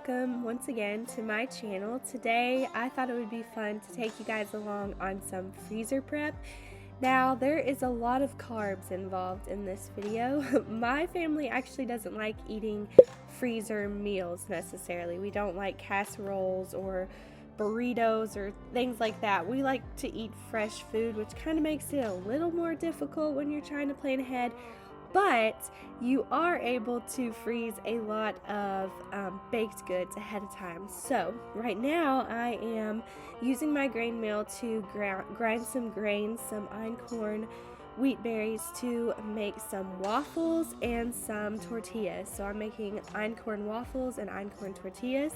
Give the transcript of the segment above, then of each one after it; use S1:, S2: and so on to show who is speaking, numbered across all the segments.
S1: welcome once again to my channel. Today I thought it would be fun to take you guys along on some freezer prep. Now there is a lot of carbs involved in this video. My family actually doesn't like eating freezer meals necessarily. We don't like casseroles or burritos or things like that. We like to eat fresh food, which kind of makes it a little more difficult when you're trying to plan ahead. But you are able to freeze a lot of baked goods ahead of time. So right now I am using my grain mill to grind some grains, some einkorn wheat berries, to make some waffles and some tortillas. So I'm making einkorn waffles and einkorn tortillas.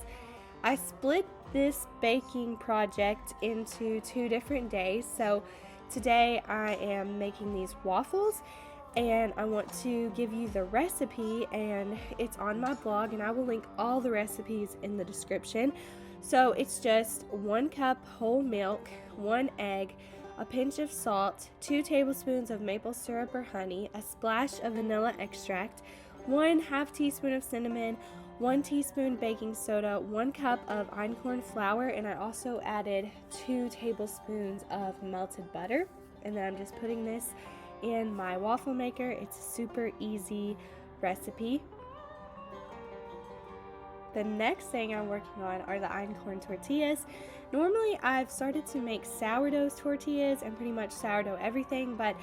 S1: I split this baking project into 2 different days. So today I am making these waffles, and I want to give you the recipe, and it's on my blog, and I will link all the recipes in the description. So it's just 1 cup whole milk, 1 egg, a pinch of salt, 2 tablespoons of maple syrup or honey, a splash of vanilla extract, 1/2 teaspoon of cinnamon, 1 teaspoon baking soda, 1 cup of einkorn flour, and I also added 2 tablespoons of melted butter. And then I'm just putting this in my waffle maker. It's a super easy recipe. The next thing I'm working on are the einkorn tortillas. Normally I've started to make sourdough tortillas and pretty much sourdough everything, but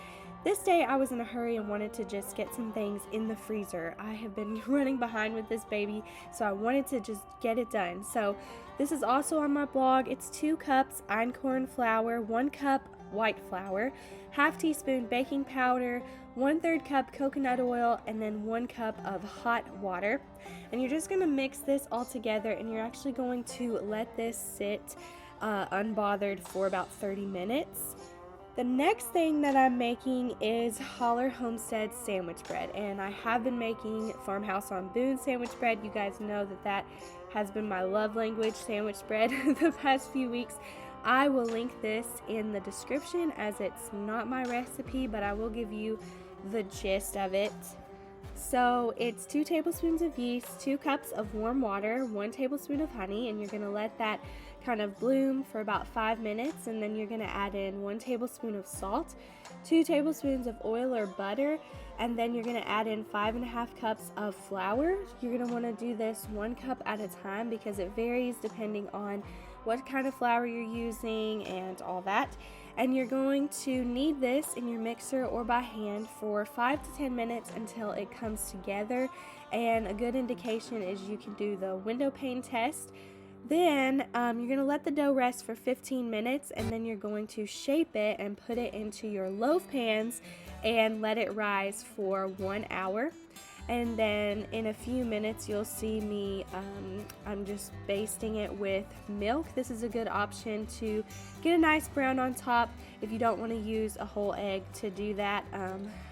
S1: this day I was in a hurry and wanted to just get some things in the freezer. I have been running behind with this baby, so I wanted to just get it done. So this is also on my blog. It's 2 cups einkorn flour, 1 cup white flour, 1/2 teaspoon baking powder, 1/3 cup coconut oil, and then 1 cup of hot water. And you're just going to mix this all together, and you're actually going to let this sit unbothered for about 30 minutes. The next thing that I'm making is Holler Homestead sandwich bread, and I have been making Farmhouse on Boone sandwich bread. You guys know that that has been my love language, sandwich bread, the past few weeks. I will link this in the description, as it's not my recipe, but I will give you the gist of it. So it's 2 tablespoons of yeast, 2 cups of warm water, 1 tablespoon of honey, and you're going to let that kind of bloom for about 5 minutes, and then you're going to add in 1 tablespoon of salt, 2 tablespoons of oil or butter, and then you're going to add in 5.5 cups of flour. You're going to want to do this 1 cup at a time because it varies depending on what kind of flour you're using and all that. And you're going to knead this in your mixer or by hand for 5 to 10 minutes until it comes together. And a good indication is you can do the window pane test. Then you're going to let the dough rest for 15 minutes, and then you're going to shape it and put it into your loaf pans and let it rise for 1 hour. And then in a few minutes you'll see me, I'm just basting it with milk. This is a good option to get a nice brown on top if you don't want to use a whole egg to do that.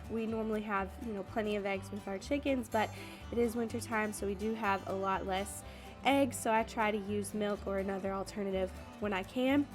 S1: We normally have, plenty of eggs with our chickens, but it is winter time, so we do have a lot less eggs, so I try to use milk or another alternative when I can.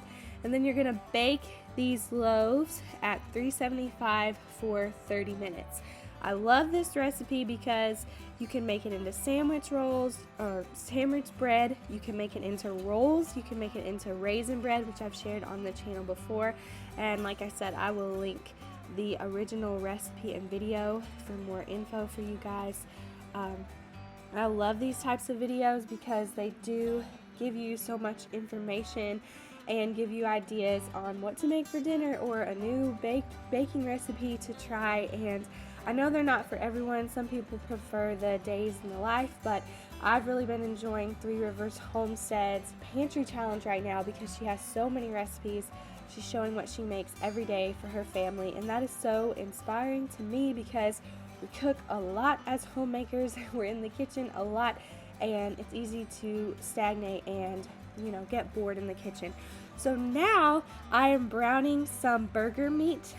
S1: And then you're going to bake these loaves at 375 for 30 minutes. I love this recipe because you can make it into sandwich rolls or sandwich bread. You can make it into rolls. You can make it into raisin bread, which I've shared on the channel before. And like I said, I will link the original recipe and video for more info for you guys. I love these types of videos because they do give you so much information and give you ideas on what to make for dinner or a new baking recipe to try. And I know they're not for everyone. Some people prefer the days in the life, but I've really been enjoying 3 Rivers Homestead's pantry challenge right now because she has so many recipes. She's showing what she makes every day for her family, and that is so inspiring to me because we cook a lot as homemakers. We're in the kitchen a lot, and it's easy to stagnate and get bored in the kitchen. So now I am browning some burger meat.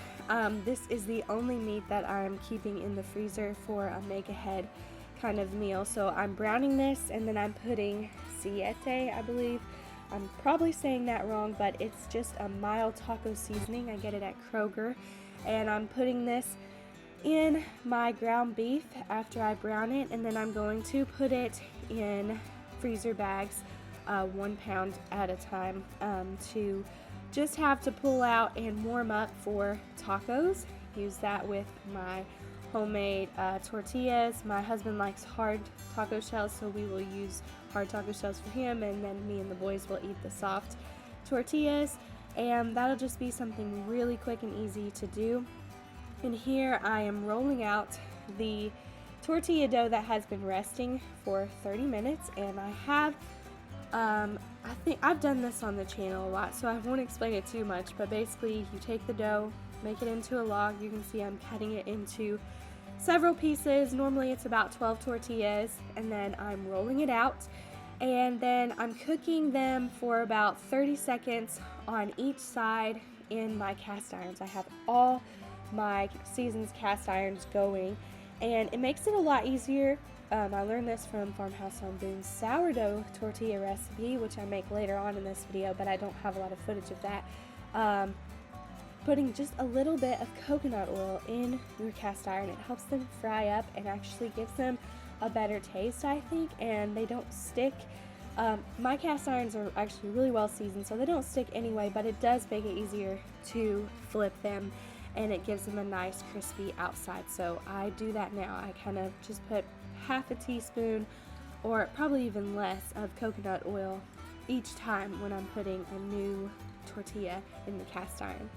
S1: This is the only meat that I'm keeping in the freezer for a make ahead kind of meal. So I'm browning this, and then I'm putting siete, I believe. I'm probably saying that wrong, but it's just a mild taco seasoning. I get it at Kroger, and I'm putting this in my ground beef after I brown it, and then I'm going to put it in freezer bags, 1 pound at a time, to just have to pull out and warm up for tacos. Use that with my homemade tortillas. My husband likes hard taco shells, so we will use hard taco shells for him, and then me and the boys will eat the soft tortillas, and that'll just be something really quick and easy to do. And here I am rolling out the tortilla dough that has been resting for 30 minutes, and I have I think I've done this on the channel a lot, so I won't explain it too much, but basically you take the dough, make it into a log. You can see I'm cutting it into several pieces. Normally it's about 12 tortillas, and then I'm rolling it out, and then I'm cooking them for about 30 seconds on each side in my cast irons. I have all my seasoned cast irons going, and it makes it a lot easier. I learned this from Farmhouse on Boone's sourdough tortilla recipe, which I make later on in this video, but I don't have a lot of footage of that. Putting just a little bit of coconut oil in your cast iron, it helps them fry up and actually gives them a better taste, I think, and they don't stick. My cast irons are actually really well seasoned, so they don't stick anyway, but it does make it easier to flip them, and it gives them a nice crispy outside. So I do that now. I kind of just put half a teaspoon, or probably even less, of coconut oil each time when I'm putting a new tortilla in the cast iron.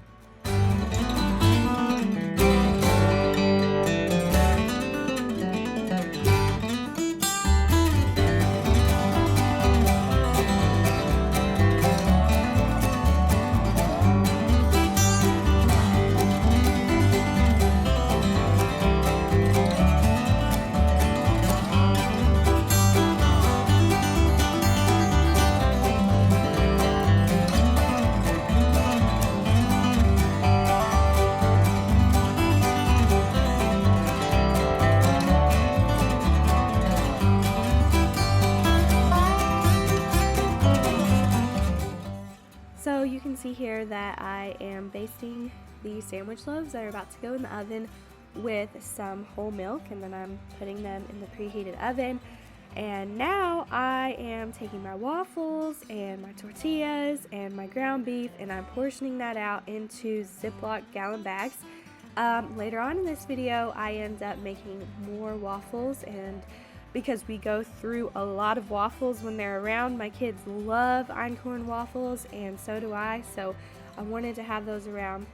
S1: So you can see here that I am basting the sandwich loaves that are about to go in the oven with some whole milk, and then I'm putting them in the preheated oven. And now I am taking my waffles and my tortillas and my ground beef, and I'm portioning that out into Ziploc gallon bags. Later on in this video, I end up making more waffles, and because we go through a lot of waffles when they're around. My kids love Einkorn waffles, and so do I, so I wanted to have those around.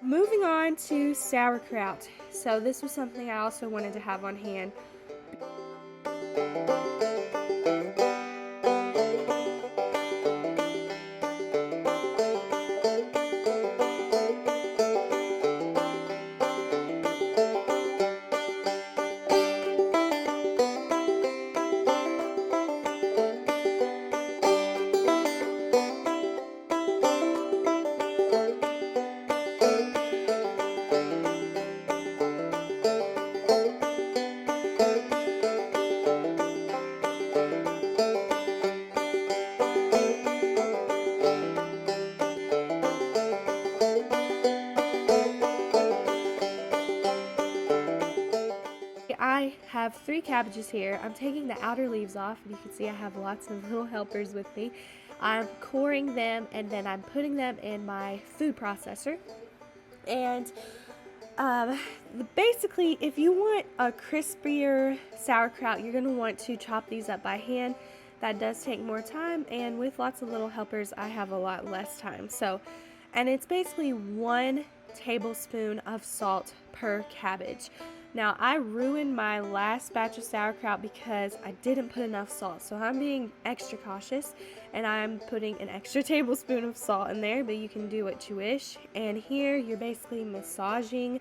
S1: Moving on to sauerkraut. So this was something I also wanted to have on hand. I have 3 cabbages here. I'm taking the outer leaves off, and you can see I have lots of little helpers with me. I'm coring them, and then I'm putting them in my food processor. And basically, if you want a crispier sauerkraut, you're going to want to chop these up by hand. That does take more time, and with lots of little helpers, I have a lot less time. So, and it's basically 1 tablespoon of salt per cabbage. Now, I ruined my last batch of sauerkraut because I didn't put enough salt. So I'm being extra cautious, and I'm putting an extra tablespoon of salt in there, but you can do what you wish. And here you're basically massaging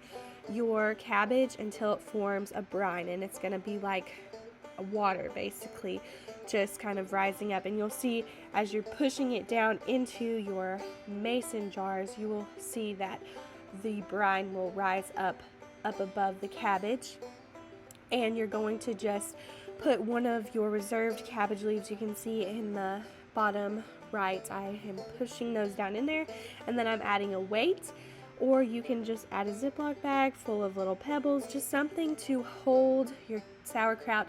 S1: your cabbage until it forms a brine, and it's going to be like water basically, just kind of rising up. And you'll see as you're pushing it down into your mason jars, you will see that the brine will rise up above the cabbage. And you're going to just put one of your reserved cabbage leaves, you can see in the bottom right, I am pushing those down in there, and then I'm adding a weight, or you can just add a Ziploc bag full of little pebbles, just something to hold your sauerkraut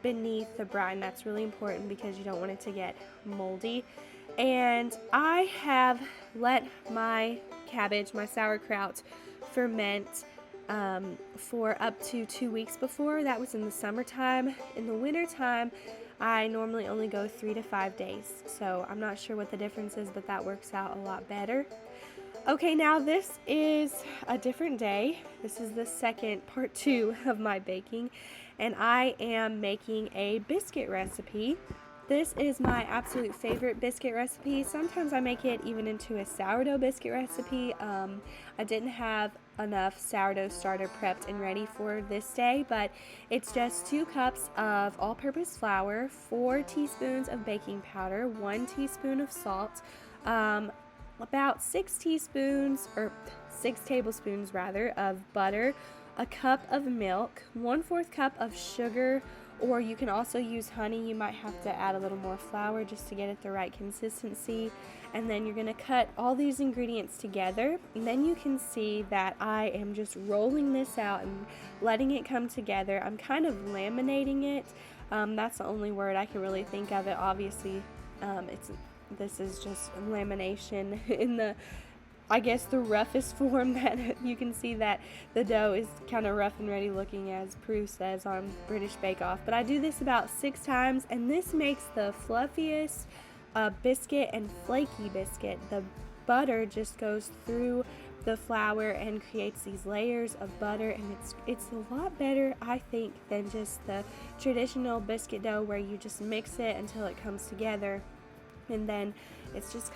S1: beneath the brine. That's really important because you don't want it to get moldy. And I have let my cabbage, my sauerkraut, ferment for up to 2 weeks before. That was in the summertime. In the wintertime, I normally only go 3 to 5 days. So I'm not sure what the difference is, but that works out a lot better. Okay, now this is a different day. This is the second part 2 of my baking, and I am making a biscuit recipe. This is my absolute favorite biscuit recipe. Sometimes I make it even into a sourdough biscuit recipe. I didn't have enough sourdough starter prepped and ready for this day, but it's just 2 cups of all-purpose flour, 4 teaspoons of baking powder, 1 teaspoon of salt, about 6 tablespoons rather of butter, a cup of milk, 1/4 cup of sugar, or you can also use honey. You might have to add a little more flour just to get it the right consistency. And then you're going to cut all these ingredients together, and then you can see that I am just rolling this out and letting it come together. I'm kind of laminating it. That's the only word I can really think of it. Obviously, this is just lamination in the, I guess, the roughest form. That you can see that the dough is kind of rough and ready looking, as Prue says on British Bake Off. But I do this about 6 times, and this makes the fluffiest biscuit and flaky biscuit. The butter just goes through the flour and creates these layers of butter, and it's a lot better, I think, than just the traditional biscuit dough where you just mix it until it comes together. And then it's just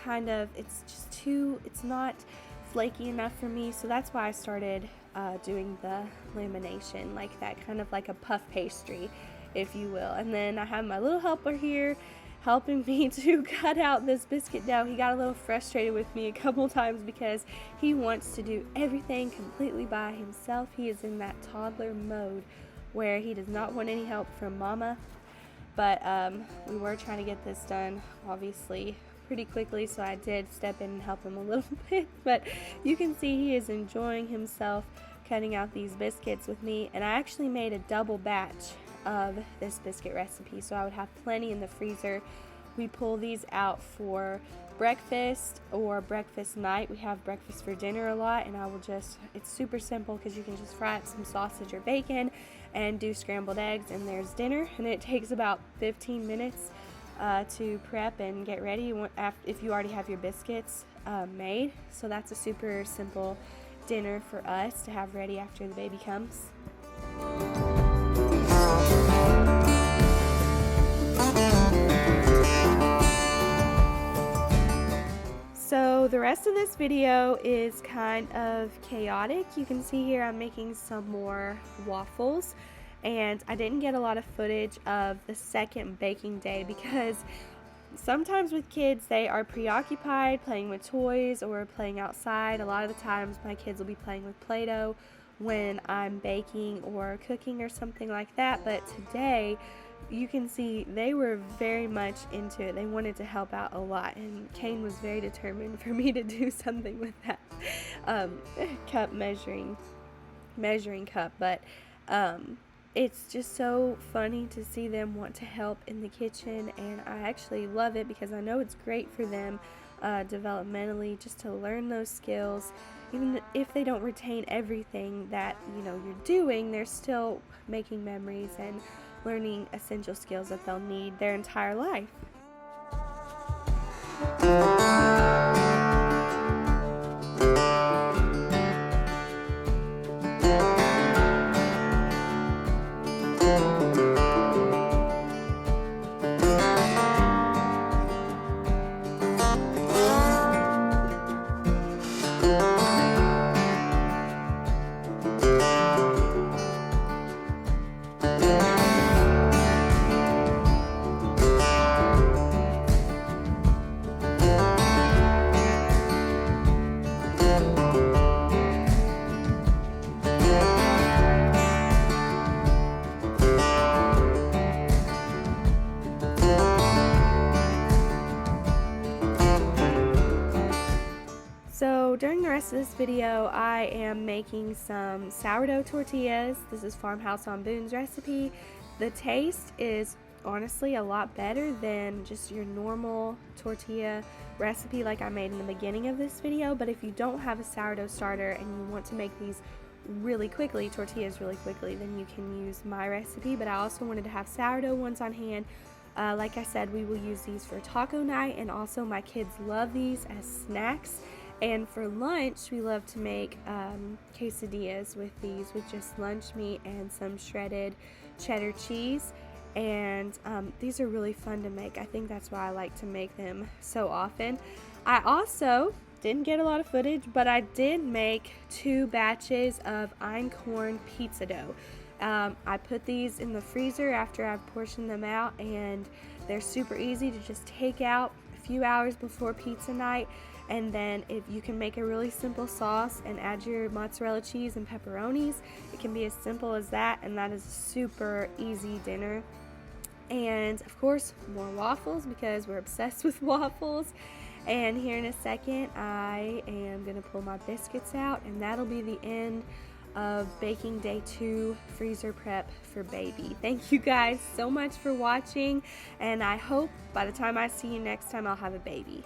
S1: it's not flaky enough for me, so that's why I started doing the lamination, like that, kind of like a puff pastry, if you will. And then I have my little helper here helping me to cut out this biscuit dough. He got a little frustrated with me a couple times because he wants to do everything completely by himself. He is in that toddler mode where he does not want any help from mama. But we were trying to get this done, obviously, pretty quickly, so I did step in and help him a little bit. But you can see he is enjoying himself cutting out these biscuits with me. And I actually made a double batch of this biscuit recipe, so I would have plenty in the freezer. We pull these out for breakfast or breakfast night. We have breakfast for dinner a lot, and it's super simple because you can just fry up some sausage or bacon and do scrambled eggs, and there's dinner. And it takes about 15 minutes to prep and get ready if you already have your biscuits made. So that's a super simple dinner for us to have ready after the baby comes. So the rest of this video is kind of chaotic. You can see here I'm making some more waffles, and I didn't get a lot of footage of the second baking day because sometimes with kids they are preoccupied playing with toys or playing outside. A lot of the times my kids will be playing with Play-Doh when I'm baking or cooking or something like that, but today you can see they were very much into it. They wanted to help out a lot, and Kane was very determined for me to do something with that cup measuring cup. But it's just so funny to see them want to help in the kitchen, and I actually love it because I know it's great for them developmentally, just to learn those skills. Even if they don't retain everything that you're doing, they're still making memories and learning essential skills that they'll need their entire life. during the rest of this video, I am making some sourdough tortillas. This is Farmhouse on Boone's recipe. The taste is honestly a lot better than just your normal tortilla recipe like I made in the beginning of this video. But if you don't have a sourdough starter and you want to make these really quickly, tortillas really quickly, then you can use my recipe. But I also wanted to have sourdough ones on hand. Like I said, we will use these for taco night, and also my kids love these as snacks. And for lunch, we love to make quesadillas with these, with just lunch meat and some shredded cheddar cheese. And these are really fun to make. I think that's why I like to make them so often. I also didn't get a lot of footage, but I did make 2 batches of Einkorn pizza dough. I put these in the freezer after I've portioned them out, and they're super easy to just take out a few hours before pizza night. And then if you can make a really simple sauce and add your mozzarella cheese and pepperonis, it can be as simple as that, and that is a super easy dinner. And of course, more waffles, because we're obsessed with waffles. And here in a second, I am going to pull my biscuits out, and that'll be the end of baking day 2 freezer prep for baby. Thank you guys so much for watching, and I hope by the time I see you next time, I'll have a baby.